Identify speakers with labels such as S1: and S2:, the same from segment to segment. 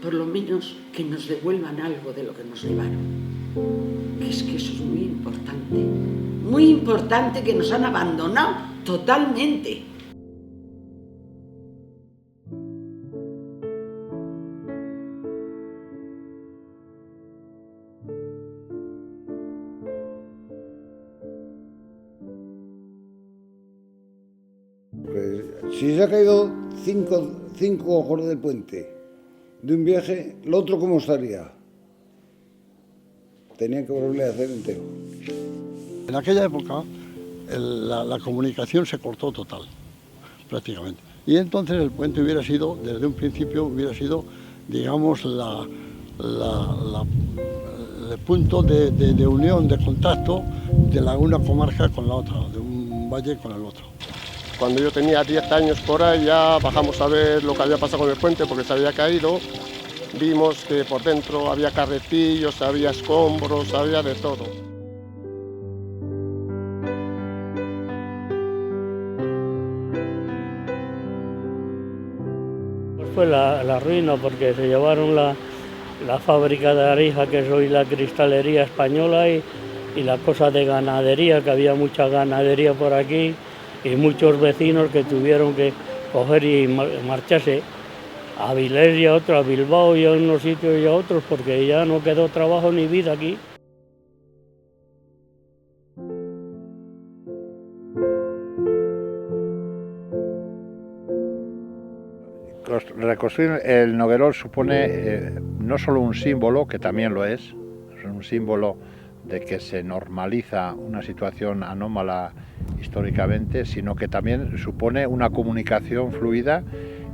S1: Por lo menos que nos devuelvan algo de lo que nos llevaron. Es que eso es muy importante que nos han abandonado totalmente.
S2: Pues, si se ha caído cinco ojos del puente de un viaje, ¿lo otro cómo estaría? Tenían que volverle a hacer entero.
S3: En aquella época la comunicación se cortó total, prácticamente. Y entonces el puente hubiera sido, desde un principio, digamos, el punto de unión, de contacto de una comarca con la otra, de un valle con el otro.
S4: Cuando yo tenía 10 años por ahí ya bajamos a ver lo que había pasado con el puente porque se había caído. Vimos que por dentro había carretillos, había escombros, había de todo.
S5: Pues fue la ruina porque se llevaron la fábrica de Arija, que es hoy la cristalería española, y las cosas de ganadería, que había mucha ganadería por aquí, y muchos vecinos que tuvieron que coger y marcharse a Avilés y a otros, a Bilbao y a unos sitios y a otros, porque ya no quedó trabajo ni vida aquí.
S6: Reconstruir el Noguerol supone no solo un símbolo, que también lo es un símbolo de que se normaliza una situación anómala históricamente, sino que también supone una comunicación fluida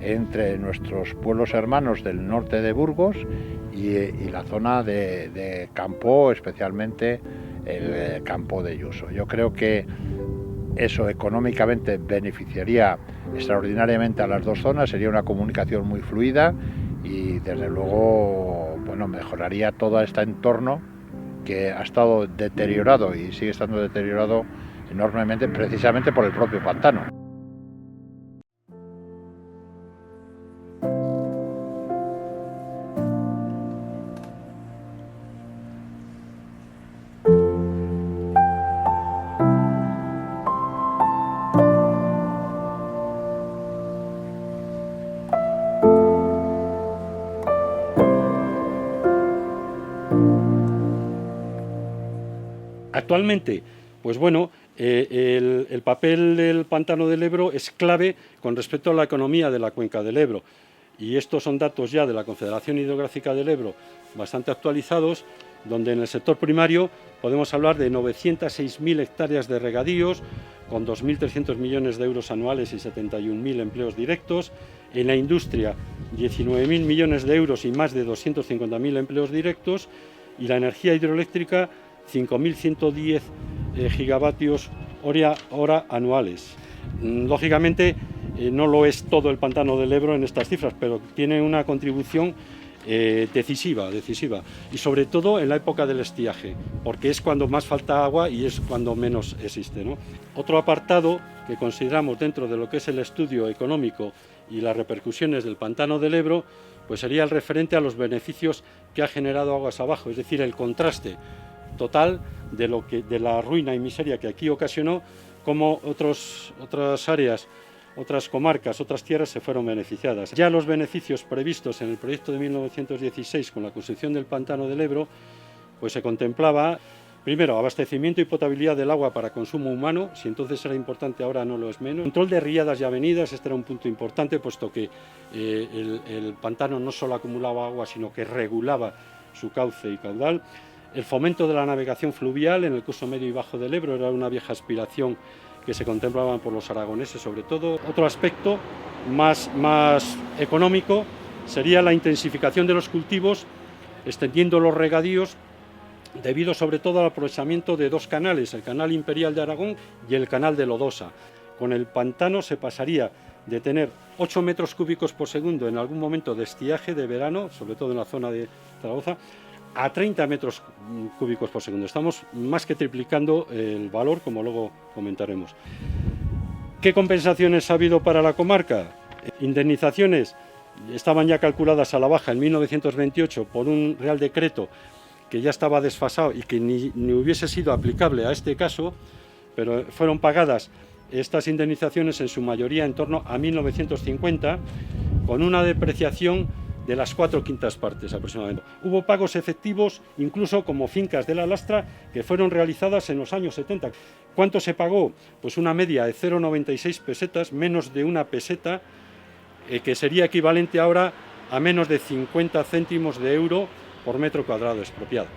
S6: entre nuestros pueblos hermanos del norte de Burgos y la zona de Campo, especialmente el Campo de Yuso. Yo creo que eso económicamente beneficiaría extraordinariamente a las dos zonas, sería una comunicación muy fluida y desde luego, bueno, mejoraría todo este entorno que ha estado deteriorado y sigue estando deteriorado enormemente precisamente por el propio pantano.
S7: Actualmente, pues bueno, el papel del pantano del Ebro es clave con respecto a la economía de la cuenca del Ebro. Y estos son datos ya de la Confederación Hidrográfica del Ebro bastante actualizados, donde en el sector primario podemos hablar de 906.000 hectáreas de regadíos, con 2.300 millones de euros anuales y 71.000 empleos directos. En la industria, 19.000 millones de euros y más de 250.000 empleos directos. Y la energía hidroeléctrica, 5.110 gigavatios hora anuales. Lógicamente no lo es todo el pantano del Ebro en estas cifras, pero tiene una contribución decisiva y sobre todo en la época del estiaje, porque es cuando más falta agua y es cuando menos existe, ¿no? Otro apartado que consideramos dentro de lo que es el estudio económico y las repercusiones del pantano del Ebro, pues sería el referente a los beneficios que ha generado aguas abajo, es decir, el contraste total de la ruina y miseria que aquí ocasionó, como otras áreas, otras comarcas, otras tierras se fueron beneficiadas. Ya los beneficios previstos en el proyecto de 1916 con la construcción del pantano del Ebro, pues se contemplaba, primero, abastecimiento y potabilidad del agua para consumo humano, si entonces era importante, ahora no lo es menos. Control de riadas y avenidas, este era un punto importante, puesto que el pantano no solo acumulaba agua, sino que regulaba su cauce y caudal. El fomento de la navegación fluvial en el curso medio y bajo del Ebro era una vieja aspiración que se contemplaba por los aragoneses sobre todo. Otro aspecto más económico sería la intensificación de los cultivos, extendiendo los regadíos, debido sobre todo al aprovechamiento de dos canales, el canal imperial de Aragón y el canal de Lodosa. Con el pantano se pasaría de tener 8 metros cúbicos por segundo en algún momento de estiaje de verano, sobre todo en la zona de Zaragoza, a 30 metros cúbicos por segundo. Estamos más que triplicando el valor, como luego comentaremos. ¿Qué compensaciones ha habido para la comarca? Indemnizaciones estaban ya calculadas a la baja en 1928 por un Real Decreto que ya estaba desfasado y que ni hubiese sido aplicable a este caso, pero fueron pagadas estas indemnizaciones en su mayoría en torno a 1950, con una depreciación de las 4/5 partes aproximadamente. Hubo pagos efectivos, incluso como fincas de la lastra, que fueron realizadas en los años 70. ¿Cuánto se pagó? Pues una media de 0,96 pesetas, menos de una peseta, que sería equivalente ahora a menos de 50 céntimos de euro por metro cuadrado expropiado.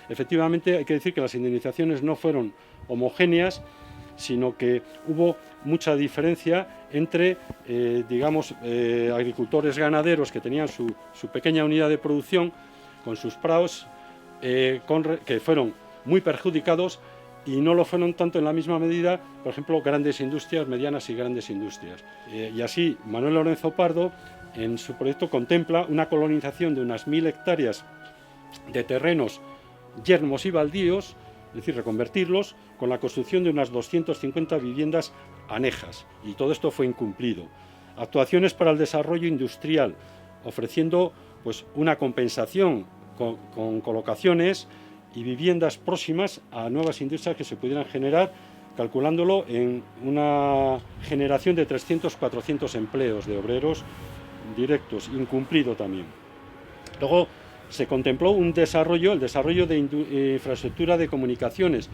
S7: Efectivamente, hay que decir que las indemnizaciones no fueron homogéneas, sino que hubo mucha diferencia entre, agricultores ganaderos que tenían su pequeña unidad de producción con sus prados, que fueron muy perjudicados, y no lo fueron tanto en la misma medida, por ejemplo, grandes industrias, medianas y grandes industrias. Y así, Manuel Lorenzo Pardo, en su proyecto, contempla una colonización de unas 1000 hectáreas de terrenos yermos y baldíos, es decir, reconvertirlos, con la construcción de unas 250 viviendas anejas, y todo esto fue incumplido. Actuaciones para el desarrollo industrial, ofreciendo pues una compensación con colocaciones y viviendas próximas a nuevas industrias que se pudieran generar, calculándolo en una generación de 300-400 empleos de obreros directos, incumplido también. Luego se contempló el desarrollo de infraestructura de comunicaciones,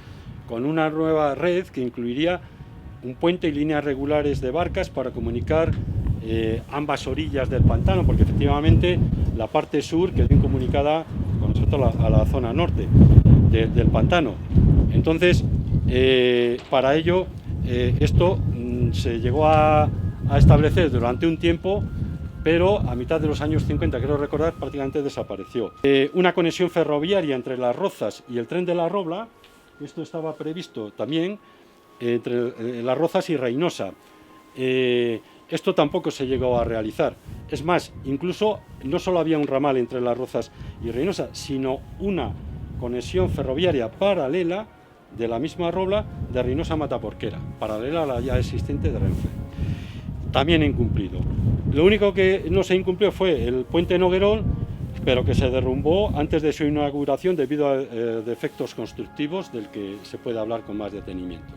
S7: con una nueva red que incluiría un puente y líneas regulares de barcas para comunicar ambas orillas del pantano, porque efectivamente la parte sur quedó incomunicada con respecto a la zona norte del pantano. Entonces, para ello, esto se llegó a establecer durante un tiempo, pero a mitad de los años 50, quiero recordar, prácticamente desapareció. Una conexión ferroviaria entre Las Rozas y el tren de la Robla, esto estaba previsto también entre Las Rozas y Reynosa. Esto tampoco se llegó a realizar. Es más, incluso no solo había un ramal entre Las Rozas y Reynosa, sino una conexión ferroviaria paralela de la misma Robla de Reynosa a Mataporquera, paralela a la ya existente de Renfe. También incumplido. Lo único que no se incumplió fue el puente Noguerón, pero que se derrumbó antes de su inauguración debido a defectos constructivos del que se puede hablar con más detenimiento.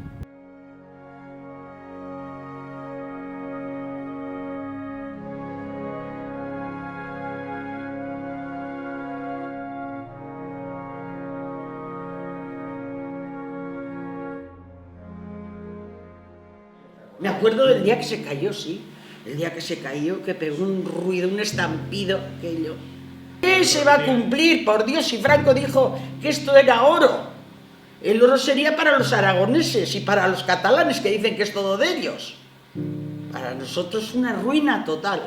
S1: Me acuerdo del día que se cayó, sí. El día que se cayó, que pegó un ruido, un estampido, aquello. ¿Qué se va a cumplir? Por Dios, si Franco dijo que esto era oro. El oro sería para los aragoneses y para los catalanes, que dicen que es todo de ellos. Para nosotros una ruina total.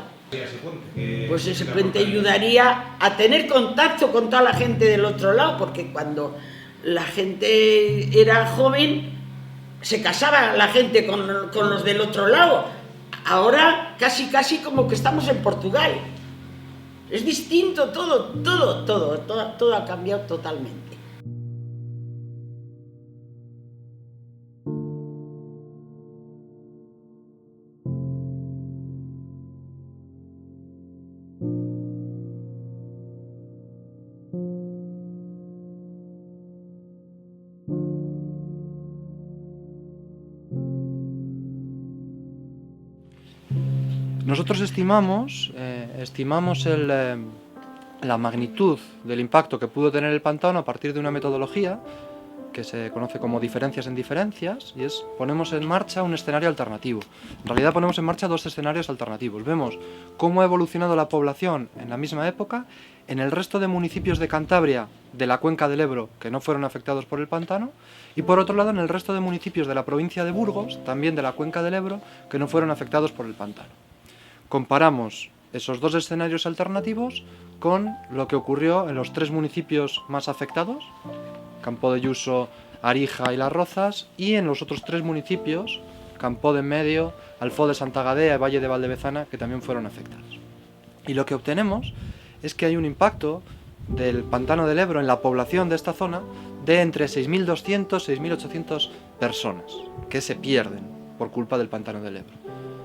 S1: Pues ese puente ayudaría a tener contacto con toda la gente del otro lado, porque cuando la gente era joven, se casaba la gente con los del otro lado. Ahora casi como que estamos en Portugal. Es distinto todo ha cambiado totalmente.
S8: Nosotros estimamos la magnitud del impacto que pudo tener el pantano a partir de una metodología que se conoce como diferencias en diferencias, y ponemos en marcha un escenario alternativo. En realidad ponemos en marcha dos escenarios alternativos. Vemos cómo ha evolucionado la población en la misma época en el resto de municipios de Cantabria, de la cuenca del Ebro, que no fueron afectados por el pantano, y por otro lado en el resto de municipios de la provincia de Burgos, también de la cuenca del Ebro, que no fueron afectados por el pantano. Comparamos esos dos escenarios alternativos con lo que ocurrió en los tres municipios más afectados, Campodellús, Arija y Las Rozas, y en los otros tres municipios, Campó de Medio, Alfó de Santa Gadea y Valle de Valdebezana, que también fueron afectados. Y lo que obtenemos es que hay un impacto del pantano del Ebro en la población de esta zona de entre 6.200 y 6.800 personas que se pierden por culpa del pantano del Ebro.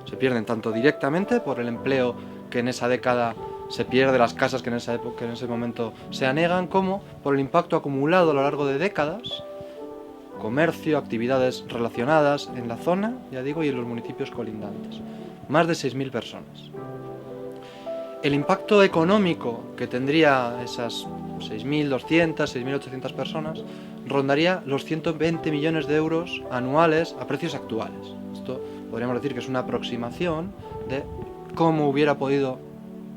S8: Se pierden tanto directamente por el empleo que en esa década se pierde, las casas que en esa época, en ese momento se anegan, como por el impacto acumulado a lo largo de décadas, comercio, actividades relacionadas en la zona, ya digo, y en los municipios colindantes. Más de 6.000 personas. El impacto económico que tendría esas 6.200, 6.800 personas rondaría los 120 millones de euros anuales a precios actuales. Esto podríamos decir que es una aproximación de cómo hubiera podido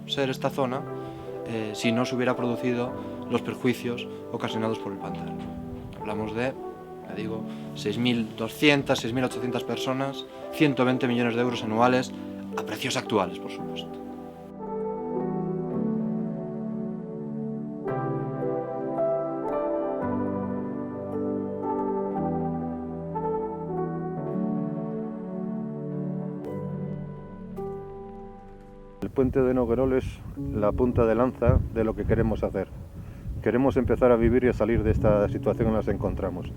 S8: ser esta zona si no se hubiera producido los perjuicios ocasionados por el pantano. Hablamos de, ya digo, 6.200, 6.800 personas, 120 millones de euros anuales a precios actuales, por supuesto.
S6: El puente de Noguerol es la punta de lanza de lo que queremos hacer. Queremos empezar a vivir y a salir de esta situación en la que nos encontramos.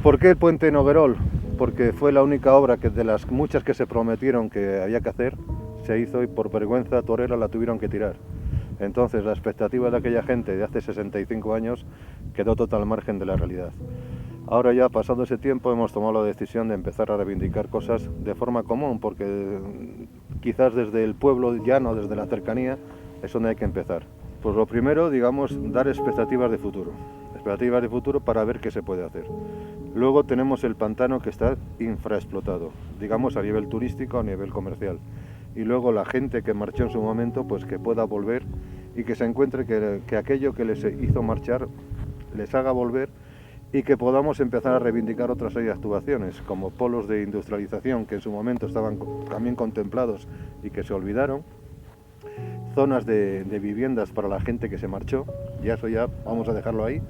S6: ¿Por qué el puente de Noguerol? Porque fue la única obra que de las muchas que se prometieron que había que hacer, se hizo y por vergüenza torera la tuvieron que tirar. Entonces la expectativa de aquella gente de hace 65 años quedó total al margen de la realidad. Ahora ya, pasado ese tiempo, hemos tomado la decisión de empezar a reivindicar cosas de forma común, porque quizás desde el pueblo llano, desde la cercanía, es donde hay que empezar. Pues lo primero, digamos, dar expectativas de futuro para ver qué se puede hacer. Luego tenemos el pantano que está infraexplotado, digamos a nivel turístico, a nivel comercial. Y luego la gente que marchó en su momento, pues que pueda volver y que se encuentre que aquello que les hizo marchar les haga volver, y que podamos empezar a reivindicar otra serie de actuaciones, como polos de industrialización que en su momento estaban también contemplados y que se olvidaron, zonas de viviendas para la gente que se marchó, ya eso ya vamos a dejarlo ahí,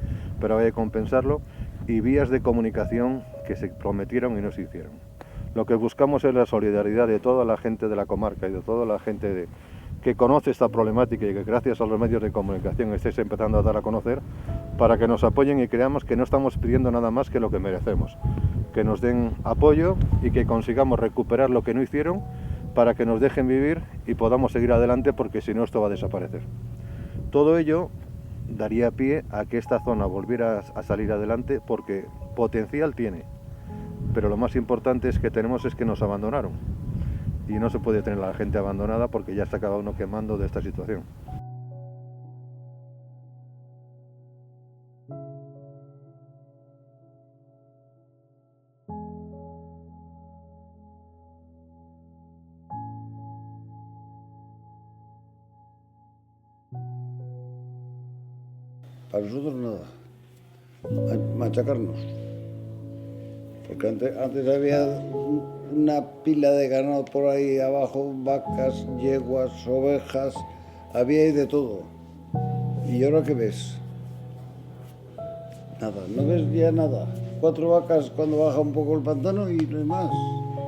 S6: pero hay que compensarlo, y vías de comunicación que se prometieron y no se hicieron. Lo que buscamos es la solidaridad de toda la gente de la comarca y de toda la gente que conoce esta problemática y que gracias a los medios de comunicación estéis empezando a dar a conocer, para que nos apoyen y creamos que no estamos pidiendo nada más que lo que merecemos, que nos den apoyo y que consigamos recuperar lo que no hicieron para que nos dejen vivir y podamos seguir adelante, porque si no esto va a desaparecer. Todo ello daría pie a que esta zona volviera a salir adelante, porque potencial tiene, pero lo más importante es que nos abandonaron y no se puede tener a la gente abandonada, porque ya está cada uno quemando de esta situación.
S2: Para nosotros nada, machacarnos. Porque antes había una pila de ganado por ahí abajo, vacas, yeguas, ovejas, había ahí de todo. ¿Y ahora qué ves? Nada, no ves ya nada. 4 vacas cuando baja un poco el pantano y no hay más.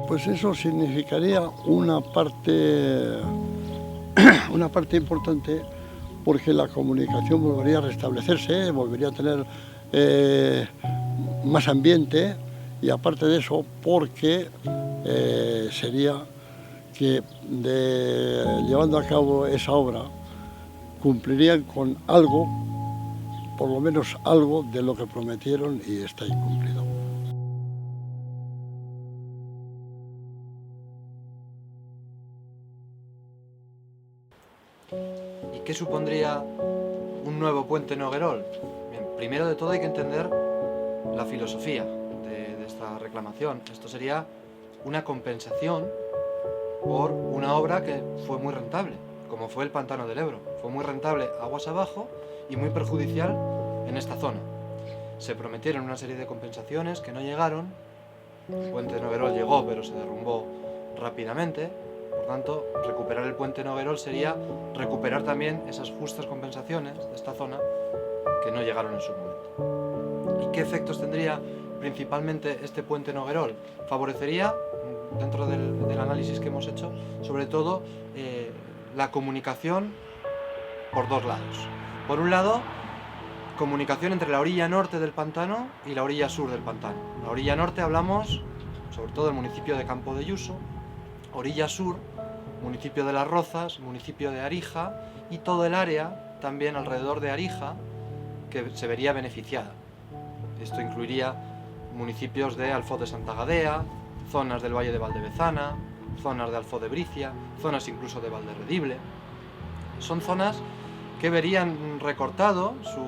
S3: Pues eso significaría una parte importante, porque la comunicación volvería a restablecerse, volvería a tener más ambiente, y aparte de eso, porque sería que llevando a cabo esa obra cumplirían con algo, por lo menos algo de lo que prometieron, y está incumplido.
S8: ¿Y qué supondría un nuevo puente Noguerol? Bien, primero de todo hay que entender la filosofía de esta reclamación. Esto sería una compensación por una obra que fue muy rentable, como fue el Pantano del Ebro. Fue muy rentable aguas abajo y muy perjudicial en esta zona. Se prometieron una serie de compensaciones que no llegaron. El puente de Noguerol llegó, pero se derrumbó rápidamente. Por tanto, recuperar el puente Noguerol sería recuperar también esas justas compensaciones de esta zona que no llegaron en su momento. ¿Y qué efectos tendría principalmente este puente Noguerol? Favorecería, dentro del análisis que hemos hecho, sobre todo la comunicación por dos lados. Por un lado, comunicación entre la orilla norte del pantano y la orilla sur del pantano. En la orilla norte hablamos sobre todo del municipio de Campo de Yuso, orilla sur, municipio de Las Rozas, municipio de Arija y todo el área también alrededor de Arija que se vería beneficiada. Esto incluiría municipios de Alfoz de Santa Gadea, zonas del Valle de Valdevezana, zonas de Alfoz de Bricia, zonas incluso de Valderredible. Son zonas que verían recortado su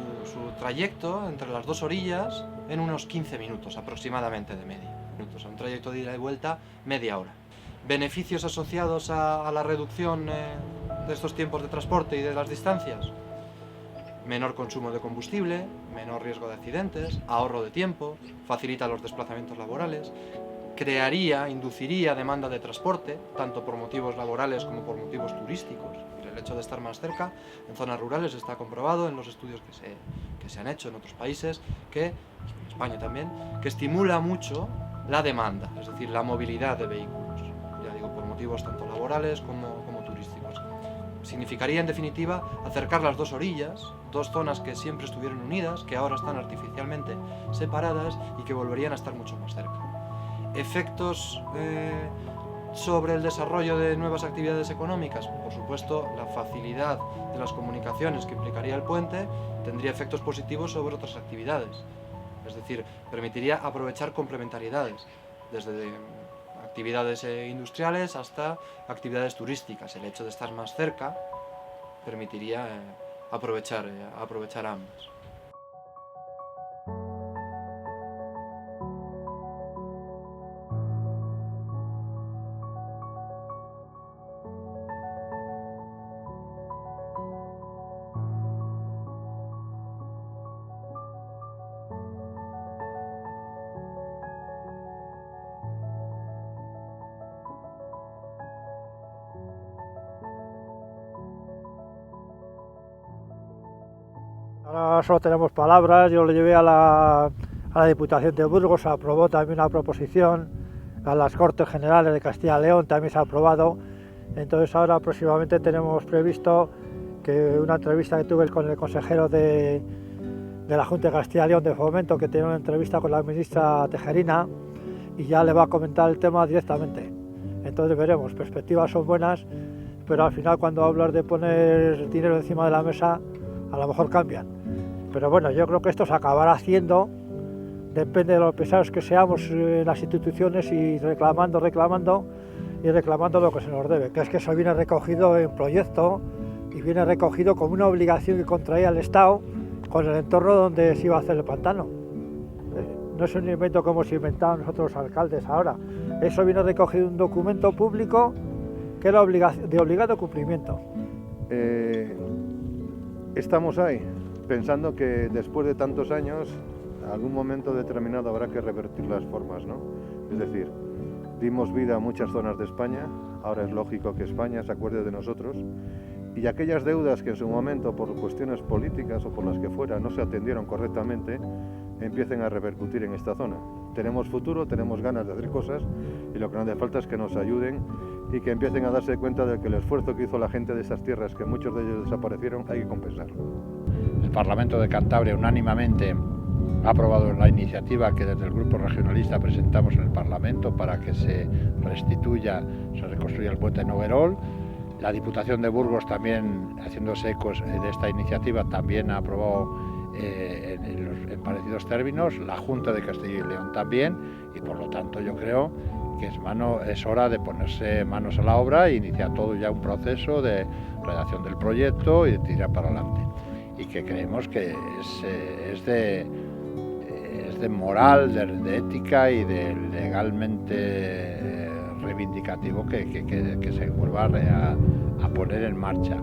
S8: trayecto entre las dos orillas en unos 15 minutos aproximadamente de media. Un trayecto de ida y vuelta, media hora. ¿Beneficios asociados a la reducción de estos tiempos de transporte y de las distancias? Menor consumo de combustible, menor riesgo de accidentes, ahorro de tiempo, facilita los desplazamientos laborales, induciría demanda de transporte, tanto por motivos laborales como por motivos turísticos. El hecho de estar más cerca, en zonas rurales está comprobado en los estudios que se han hecho en otros países, en España también, que estimula mucho la demanda, es decir, la movilidad de vehículos, ya digo, por motivos tanto laborales como turísticos. Significaría, en definitiva, acercar las dos orillas, dos zonas que siempre estuvieron unidas, que ahora están artificialmente separadas y que volverían a estar mucho más cerca. Efectos sobre el desarrollo de nuevas actividades económicas, por supuesto, la facilidad de las comunicaciones que implicaría el puente tendría efectos positivos sobre otras actividades. Es decir, permitiría aprovechar complementariedades, desde actividades industriales hasta actividades turísticas. El hecho de estar más cerca permitiría aprovechar ambas.
S9: Ahora solo tenemos palabras. Yo lo llevé a la Diputación de Burgos, se aprobó también una proposición, a las Cortes Generales de Castilla y León también se ha aprobado. Entonces ahora próximamente tenemos previsto que una entrevista que tuve con el consejero de la Junta de Castilla y León de Fomento, que tiene una entrevista con la ministra Tejerina, y ya le va a comentar el tema directamente. Entonces veremos, perspectivas son buenas, pero al final cuando hablas de poner dinero encima de la mesa, a lo mejor cambian. Pero bueno, yo creo que esto se acabará haciendo, depende de lo pesados que seamos en las instituciones y reclamando lo que se nos debe, que es que eso viene recogido en proyecto y viene recogido como una obligación que contraía el Estado con el entorno donde se iba a hacer el pantano. No es un invento como se inventaban nosotros los alcaldes ahora. Eso viene recogido en un documento público que era de obligado cumplimiento.
S10: Estamos ahí, pensando que después de tantos años, en algún momento determinado habrá que revertir las formas, ¿no? Es decir, dimos vida a muchas zonas de España, ahora es lógico que España se acuerde de nosotros, y aquellas deudas que en su momento, por cuestiones políticas o por las que fuera, no se atendieron correctamente, empiecen a repercutir en esta zona. Tenemos futuro, tenemos ganas de hacer cosas, y lo que nos hace falta es que nos ayuden y que empiecen a darse cuenta de que el esfuerzo que hizo la gente de esas tierras, que muchos de ellos desaparecieron, hay que compensarlo.
S6: El Parlamento de Cantabria unánimemente ha aprobado la iniciativa que desde el Grupo Regionalista presentamos en el Parlamento para que se reconstruya el puente de Noguerol. La Diputación de Burgos también, haciéndose ecos de esta iniciativa, también ha aprobado en parecidos términos, la Junta de Castilla y León también, y por lo tanto yo creo que es hora de ponerse manos a la obra e iniciar todo ya un proceso de redacción del proyecto y de tirar para adelante. Y que creemos que es de moral, de ética y de legalmente reivindicativo que se vuelva a poner en marcha.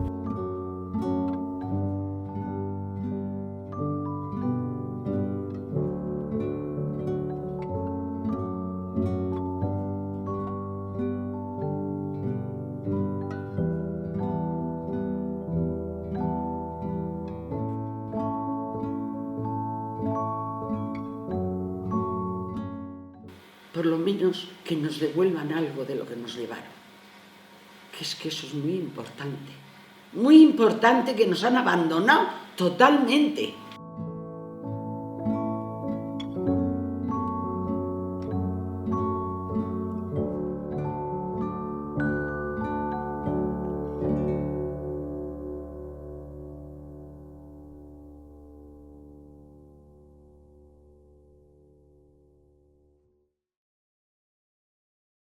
S1: Por lo menos que nos devuelvan algo de lo que nos llevaron. Que es que eso es muy importante. muy importante que nos han abandonado totalmente.